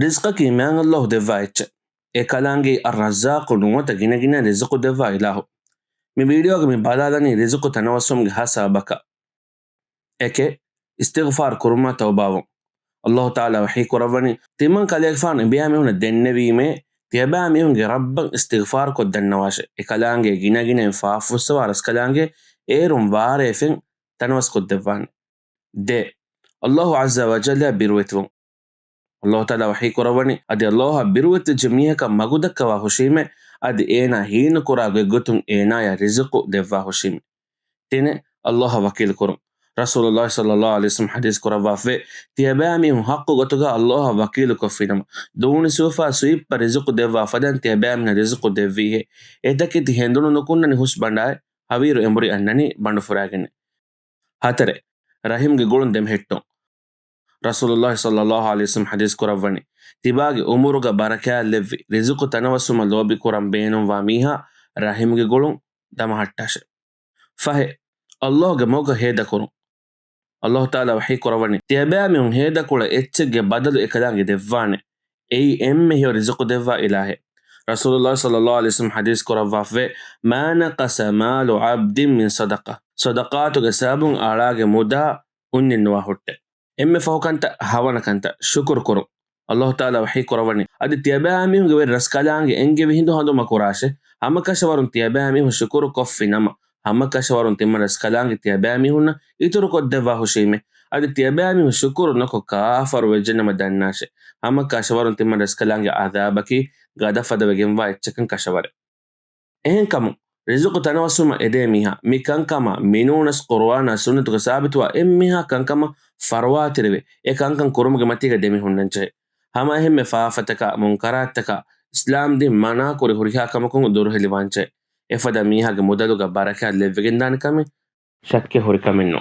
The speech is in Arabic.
رزقك إيمان الله دفايتش إكالانجي الرزاق نوتا جينا رزق دفاي له من فيديو من بالادني رزق تنوسم جهاسا بكا إكي استغفار كرما توباو الله تعالى وحيك ورفني تيمان كاليك فان بيامي هنا النبي مي تيبامي هنا ربا استغفار كود النواش إكالانجي جينا انفافو سوارس كالانجي إيرون باريفين تنوس كود دفان دي الله عز وجل بيرويتون الله تعالى وحيك وروني أدي الله بيروت جميع كمجودك وهشيمة أدي إينا هين كرا جتون إينا يا رزق دفا هشيمة تين الله وكيل كرم رسول الله صلى الله عليه وسلم حديث كرا وافي تيابامي هم حق جتوجا الله وكيل كفينما دون سوفا سويب رزق دفا فدان تيابامنا رزق دفيه إتاكي تهندون نكون نهوس بنداي هوير إمبري أنني بندفراجن هاتره رحيم جولن دم هتون رسول الله صلى الله عليه وسلم حديث كرافني تباغي أمورغا بركة لفي رزق تنوسم اللوبي كرام بينهم واميها رحيم جولن دم هتاش فهي الله جموغا هيدا كرون الله تعالى وحي كرافني تيابا من هيدا كولا اتشج بدل إكلام دفاني أي هي رزق دفا إلهي رسول الله صلى الله عليه وسلم حديث كرافي ما نقص مال عبد من صدقات جساب أراغ مدى أن النواهوت فهو كانت هوانا كانت شكر كرو الله تعالى وحي كروني أدي تيابامي غير رسكالانغي إنجي بهندو هندو مكوراشي هما كشوارون تيابامي شكر كفي نما هما كشوارون تيما رسكالانغي تيابامي هنا يترو كود دفاهو شيمي أدي تيابامي شكر نكو كافر وجنة مداناشي هما كشوارون تيما رسكالانغي عذابكي غادا فدا بجنوا يتشكن كشواري كمو رزق تنوسما إدميها ميكان كما مينونس قروانا سنة غسابت وإميها كان كما فروات ربي كان كرم جمتيك دمي هننجه هما فافتك منكراتك إسلام دي منا كوري هوريها كما كون دوره لوانجه إفدا ميها جمودلو جباركات لفجندان كمي شكه هوريكا منو